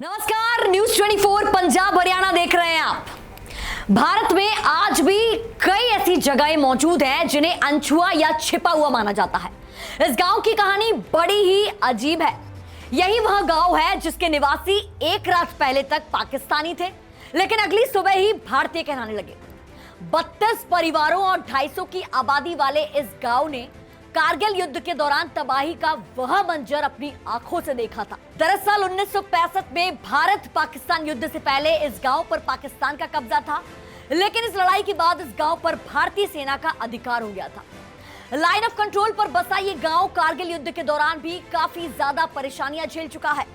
नमस्कार, न्यूज 24 पंजाब हरियाणा देख रहे हैं आप। भारत में आज भी कई ऐसी जगहें मौजूद हैं जिन्हें अनछुआ या छिपा हुआ माना जाता है। इस गांव की कहानी बड़ी ही अजीब है। यही वह गांव है जिसके निवासी एक रात पहले तक पाकिस्तानी थे, लेकिन अगली सुबह ही भारतीय कहलाने लगे। 32 परिवारों और 250 की आबादी वाले इस गांव ने कारगिल युद्ध के दौरान तबाही का वह मंजर अपनी आंखों से देखा था। दरअसल 1965 में भारत पाकिस्तान युद्ध से पहले इस गांव पर पाकिस्तान का कब्जा था, लेकिन इस लड़ाई के बाद इस गांव पर भारतीय सेना का अधिकार हो गया था। लाइन ऑफ कंट्रोल पर बसा ये गांव कारगिल युद्ध के दौरान भी काफी ज्यादा परेशानियां झेल चुका है।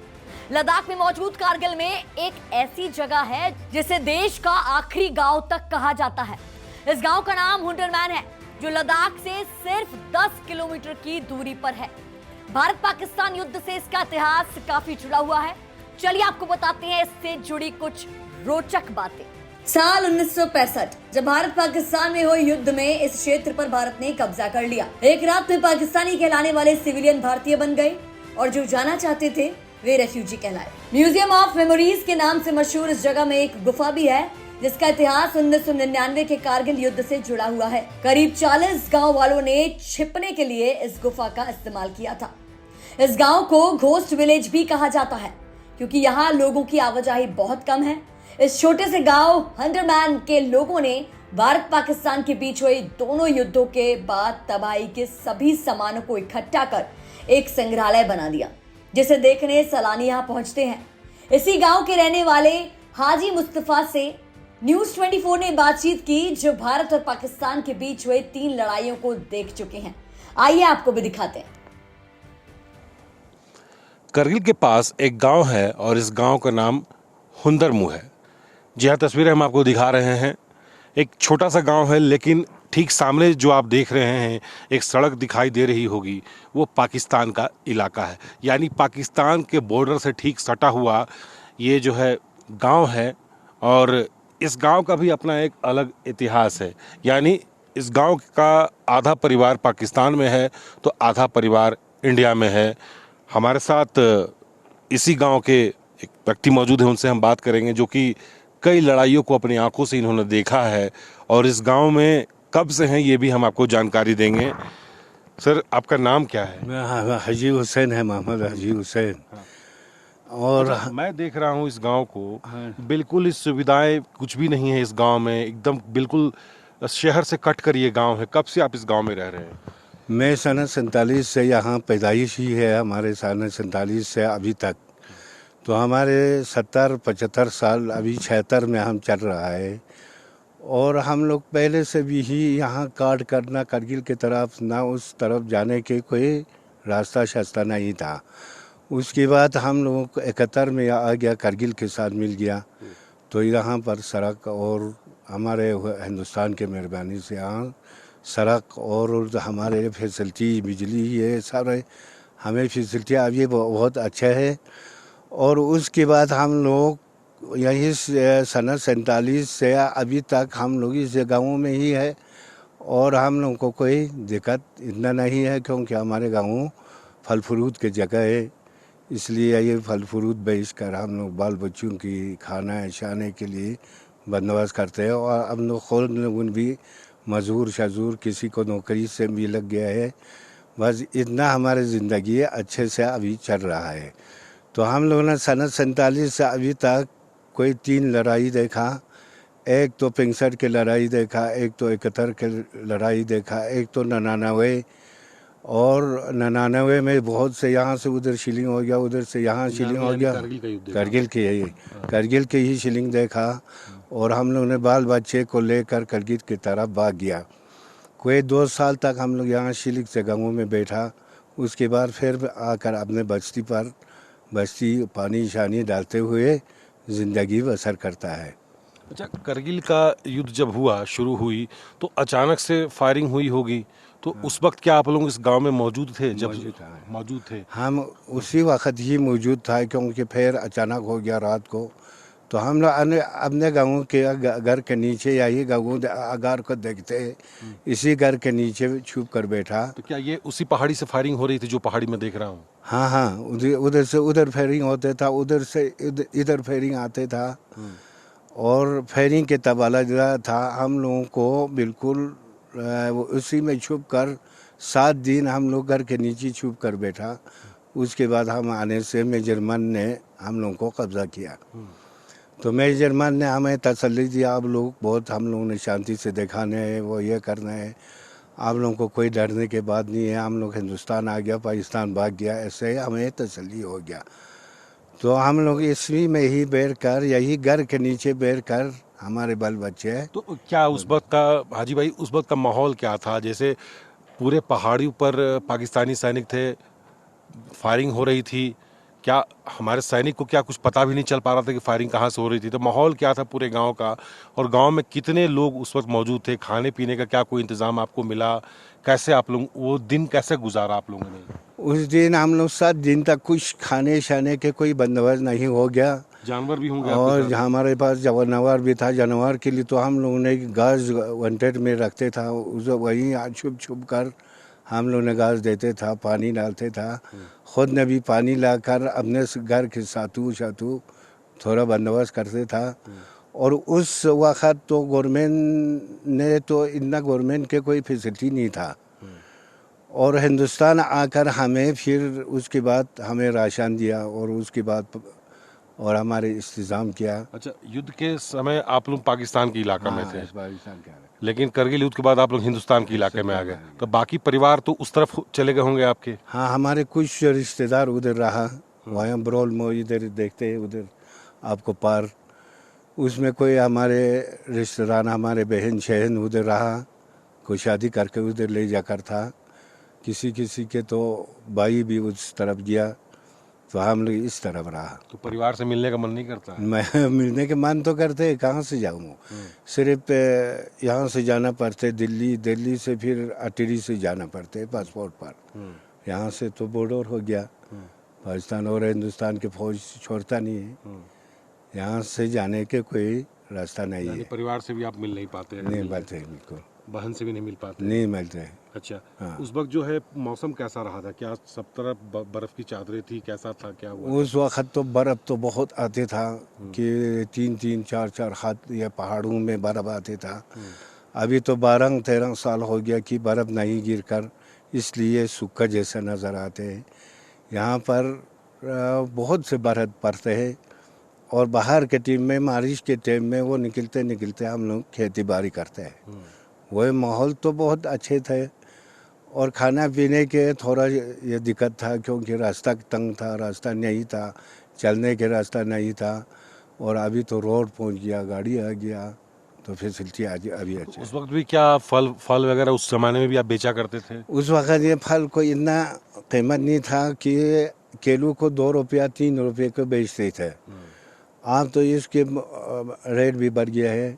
लद्दाख में मौजूद कारगिल में एक ऐसी जगह है जिसे देश का आखिरी गांव तक कहा जाता है। इस गांव का नाम हुंडरमैन है, जो लद्दाख से सिर्फ 10 किलोमीटर की दूरी पर है। भारत पाकिस्तान युद्ध से इसका इतिहास काफी जुड़ा हुआ है। चलिए आपको बताते हैं इससे जुड़ी कुछ रोचक बातें। साल 1965 जब भारत पाकिस्तान में हुए युद्ध में इस क्षेत्र पर भारत ने कब्जा कर लिया। एक रात में पाकिस्तानी कहलाने वाले सिविलियन भारतीय बन गए और जो जाना चाहते थे वे रेफ्यूजी कहलाए। म्यूजियम ऑफ मेमोरीज के नाम से मशहूर इस जगह में एक गुफा भी है जिसका इतिहास 1999 के कारगिल युद्ध से जुड़ा हुआ है। करीब 40 गांव वालों ने छिपने के लिए इस गुफा का इस्तेमाल किया था। इस गांव को घोस्ट विलेज भी कहा जाता है क्योंकि यहाँ लोगों की आवाजाही बहुत कम है। इस छोटे से गांव हंडरमैन के लोगों ने भारत पाकिस्तान के बीच हुए दोनों युद्धों के बाद तबाही के सभी सामानों को इकट्ठा कर एक संग्रहालय बना दिया, जिसे देखने सैलानी यहाँ पहुंचते हैं। इसी गांव के रहने वाले हाजी मुस्तफा से न्यूज 24 ने बातचीत की, जो भारत और पाकिस्तान के बीच हुए 3 लड़ाइयों को देख चुके हैं। आइए आपको भी दिखाते हैं। करगिल के पास एक गांव है और इस गांव का नाम हुंदरमू है। जी हाँ, तस्वीरें हम आपको दिखा रहे हैं। एक छोटा सा गांव है, लेकिन ठीक सामने जो आप देख रहे हैं एक सड़क दिखाई दे रही होगी, वो पाकिस्तान का इलाका है। यानी पाकिस्तान के बॉर्डर से ठीक सटा हुआ ये जो है गांव है। और इस गांव का भी अपना एक अलग इतिहास है। यानी इस गांव का आधा परिवार पाकिस्तान में है तो आधा परिवार इंडिया में है। हमारे साथ इसी गांव के एक व्यक्ति मौजूद हैं, उनसे हम बात करेंगे, जो कि कई लड़ाइयों को अपनी आंखों से इन्होंने देखा है और इस गांव में कब से हैं ये भी हम आपको जानकारी देंगे। सर, आपका नाम क्या है? मैं हाजी हुसैन है, मोहम्मद हाजी हुसैन। और मैं देख रहा हूँ इस गांव को, बिल्कुल इस सुविधाएं कुछ भी नहीं है इस गांव में, एकदम बिल्कुल शहर से कट कर ये गांव है। कब से आप इस गांव में रह रहे हैं? मैं सन 47 से यहाँ पैदाइश ही है हमारे। सन 47 से अभी तक तो हमारे 70-75 साल, अभी 76 में हम चल रहा है। और हम लोग पहले से भी ही यहाँ काट करना करगिल की तरफ, ना उस तरफ जाने के कोई रास्ता शास्ता नहीं था। उसके बाद हम लोगों को 71 में आ गया, करगिल के साथ मिल गया, तो यहाँ पर सड़क और हमारे हिंदुस्तान के मेहरबानी से यहाँ सड़क और हमारे फैसिलिटी, बिजली, ये सारे हमें फैसिलिटी अब ये बहुत अच्छा है। और उसके बाद हम लोग यही सन 47 से अभी तक हम लोग इस गाँव में ही है और हम लोगों को कोई दिक्कत इतना नहीं है, क्योंकि हमारे गाँव फल फ्रूट की जगह है। इसलिए ये फल फ्रूट बेच कर हम लोग बाल बच्चों की खाना शाने के लिए बंदोबस्त करते हैं। और अब लोग खुद लोगों भी मजदूर शजूर किसी को नौकरी से भी लग गया है। बस इतना हमारी ज़िंदगी अच्छे से अभी चल रहा है। तो हम लोगों ने सन 47 से अभी तक कोई 3 लड़ाई देखा। एक तो 65 की लड़ाई देखा, एक तो 71 की लड़ाई देखा, एक तो 99। और 99 में बहुत से यहाँ से उधर शिलिंग हो गया, उधर से यहाँ शिलिंग हो गया। करगिल के ही शिलिंग देखा। और हम लोग ने बाल बच्चे को लेकर करगिल की तरफ भाग गया। कोई 2 साल तक हम लोग यहाँ शिलिंग से गाँवों में बैठा। उसके बाद फिर आकर अपने बस्ती पर पानी शानी डालते हुए ज़िंदगी बसर करता है। अच्छा, करगिल का युद्ध जब हुआ, शुरू हुई, तो अचानक से फायरिंग हुई होगी, तो उस वक्त क्या आप लोग इस गांव में मौजूद थे? जब मौजूद थे, हम उसी वक्त ही मौजूद था, क्योंकि फिर अचानक हो गया रात को। तो हम लोग अपने गाँव के घर के नीचे यही गाँव अगार को देखते इसी घर के नीचे छुप कर बैठा। तो क्या ये उसी पहाड़ी से फायरिंग हो रही थी जो पहाड़ी में देख रहा हूँ? हाँ हाँ, उधर से उधर फायरिंग होते था, उधर से इधर फायरिंग आते था। और फायरिंग के तबादला था हम लोगों को बिल्कुल उसी में छुप कर 7 दिन हम लोग घर के नीचे छुप कर बैठा। उसके बाद हम आने से मेजरमैन ने हम लोगों को कब्जा किया। तो मेजरमैन ने हमें तसल्ली दिया, आप लोग बहुत हम लोगों ने शांति से दिखाने है, वो ये करना है, आप लोगों को कोई डरने के बाद नहीं है, हम लोग हिंदुस्तान आ गया, पाकिस्तान भाग गया, ऐसे हमें तसल्ली हो गया। तो हम लोग इसवी में ही बैठ कर यही घर के नीचे बैठ कर हमारे बाल बच्चे। तो क्या उस वक्त का हाजी भाई, उस वक्त का माहौल क्या था? जैसे पूरे पहाड़ी पर पाकिस्तानी सैनिक थे, फायरिंग हो रही थी, क्या हमारे सैनिक को क्या कुछ पता भी नहीं चल पा रहा था कि फायरिंग कहाँ से हो रही थी? तो माहौल क्या था पूरे गांव का, और गांव में कितने लोग उस वक्त मौजूद थे? खाने पीने का क्या कोई इंतजाम आपको मिला? कैसे आप लोग वो दिन कैसे गुजारा आप लोगों ने? उस दिन हम लोग 7 दिन तक कुछ खाने शाने के कोई बंदोबस्त नहीं हो गया। जानवर भी होंगे और हमारे पास जानवर भी था। जानवर के लिए तो हम लोगों ने घास वंटेड में रखते था, उसे वहीं छुप छुप कर हम लोग ने घास देते था, पानी डालते था। खुद ने भी पानी लाकर अपने घर के सातू थोड़ा बंदोबस्त करते था। और उस वक़्त तो गवर्नमेंट ने तो इतना गवर्नमेंट के कोई फैसिलिटी नहीं था। और हिंदुस्तान आकर हमें फिर उसके बाद हमें राशन दिया और उसके बाद और हमारे इंतज़ाम किया। अच्छा, युद्ध के समय आप लोग पाकिस्तान के इलाका में थे, पाकिस्तान के लेकिन करगिल युद्ध के बाद आप लोग हिंदुस्तान के इलाके में आ गए, तो बाकी परिवार तो उस तरफ चले गए होंगे आपके? हाँ, हमारे कुछ रिश्तेदार उधर रहा, वहाँ ब्रोल में इधर देखते हैं उधर आपको पार, उसमें कोई हमारे रिश्तेदार हमारे बहन शहन उधर रहा, कोई शादी करके उधर ले जाकर था, किसी किसी के तो भाई भी उस तरफ गया, तो हम लोग इस तरफ रहा। तो परिवार से मिलने का मन नहीं करता है? मैं मिलने के मन तो करते, कहाँ से जाऊँ, सिर्फ यहाँ से जाना पड़ते दिल्ली, दिल्ली से फिर अटेरी से जाना पड़ते पासपोर्ट पर। यहाँ से तो बॉर्डर हो गया, पाकिस्तान और हिंदुस्तान के फौज छोड़ता नहीं है, यहाँ से जाने के कोई रास्ता नहीं है। परिवार से भी आप मिल नहीं पाते? नहीं मिलते, बिल्कुल बहन से भी नहीं मिल पाते? नहीं मिलते। अच्छा, हाँ। उस वक्त जो है मौसम कैसा रहा था? क्या सब तरफ बर्फ की चादरें थी? कैसा था, क्या हुआ? उस वक्त तो बर्फ़ तो बहुत आते था कि 3-3, 4-4 हाथ या पहाड़ों में बर्फ़ आते था। अभी तो 12-13 साल हो गया कि बर्फ़ नहीं गिर कर, इसलिए सूखा जैसा नज़र आते हैं। यहाँ पर बहुत से बर्फ़ पड़ते हैं और बाहर के टाइम में, बारिश के टाइम में वो निकलते हम लोग खेती बाड़ी करते हैं। वही माहौल तो बहुत अच्छे थे और खाना पीने के थोड़ा ये दिक्कत था क्योंकि रास्ता तंग था, रास्ता नहीं था, चलने के रास्ता नहीं था। और अभी तो रोड पहुंच गया, गाड़ी आ गया, तो फैसिलिटी आज अभी अच्छी। उस वक्त भी क्या फल वगैरह उस जमाने में भी आप बेचा करते थे? उस वक्त ये फल को इतना कीमत नहीं था कि किलो को 2 रुपया 3 रुपये को बेचते थे। अब तो इसके रेट भी बढ़ गया है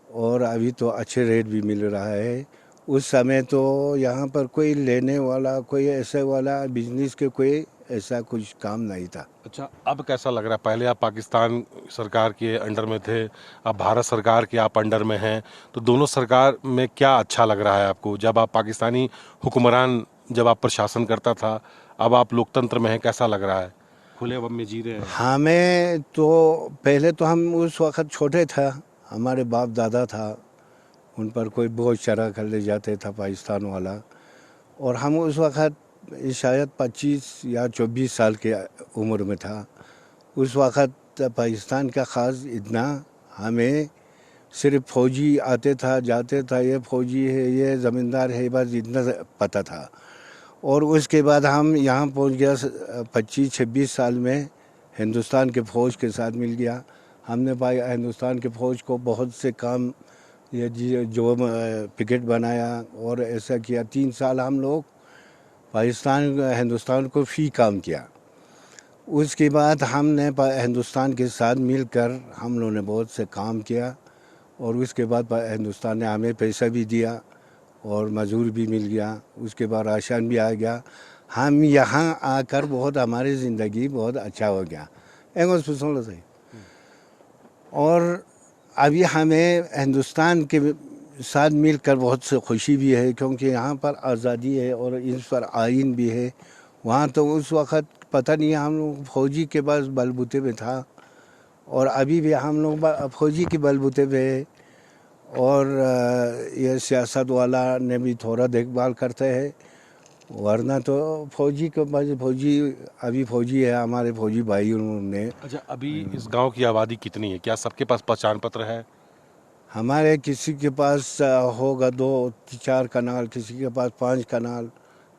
और अभी तो अच्छे रेट भी मिल रहा है। उस समय तो यहाँ पर कोई लेने वाला, कोई ऐसे वाला बिजनेस के कोई ऐसा कुछ काम नहीं था। अच्छा, अब कैसा लग रहा है? पहले आप पाकिस्तान सरकार के अंडर में थे, अब भारत सरकार के आप अंडर में हैं, तो दोनों सरकार में क्या अच्छा लग रहा है आपको? जब आप पाकिस्तानी हुक्मरान, जब आप प्रशासन करता था, अब आप लोकतंत्र में हैं, कैसा लग रहा है? खुले हवा में जी रहे हैं? हमें तो पहले तो हम उस वक्त छोटे था, हमारे बाप दादा था, उन पर कोई बोझ चढ़ा कर ले जाते था पाकिस्तान वाला, और हम उस वक्त शायद 25 या 24 साल के उम्र में था। उस वक्त पाकिस्तान का ख़ास इतना हमें सिर्फ फौजी आते था जाते था, ये फौजी है, ये ज़मींदार है, बस इतना पता था। और उसके बाद हम यहाँ पहुँच गया 25-26 साल में, हिंदुस्तान के फ़ौज के साथ मिल गया। हमने हिंदुस्तान के फ़ौज को बहुत से काम, ये जो पिकेट बनाया और ऐसा किया। 3 साल हम लोग पाकिस्तान हिंदुस्तान को फी काम किया। उसके बाद हमने हिंदुस्तान के साथ मिलकर हम लोगों ने बहुत से काम किया और उसके बाद हिंदुस्तान ने हमें पैसा भी दिया और मजदूर भी मिल गया, उसके बाद राशन भी आ गया। हम यहाँ आकर बहुत हमारी ज़िंदगी बहुत अच्छा हो गया। और अभी हमें हिंदुस्तान के साथ मिलकर बहुत से खुशी भी है, क्योंकि यहाँ पर आज़ादी है और इस पर आइन भी है। वहाँ तो उस वक़्त पता नहीं, हम लोग फौजी के पास बलबूते पे था, और अभी भी हम लोग फौजी के बलबूते पे है। और ये सियासत वाला ने भी थोड़ा देखभाल करते हैं, वरना तो फौजी के पास अभी फौजी है, हमारे फौजी भाई उन्होंने। अच्छा, अभी इस गांव की आबादी कितनी है? क्या सबके पास पहचान पत्र है? हमारे किसी के पास होगा 2-4 कनाल, किसी के पास 5 कनाल,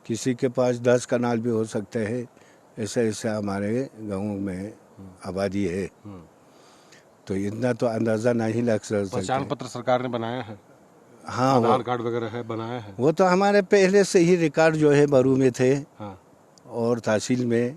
किसी के पास 10 कनाल भी हो सकते हैं। ऐसे ऐसे हमारे गाँव में आबादी है, तो इतना तो अंदाज़ा नहीं लग सकता। पहचान पत्र सरकार ने बनाया है? हाँ, आधार कार्ड वगैरह है, बनाया है? वो तो हमारे पहले से ही रिकॉर्ड जो है बरू में थे हाँ। और तहसील में,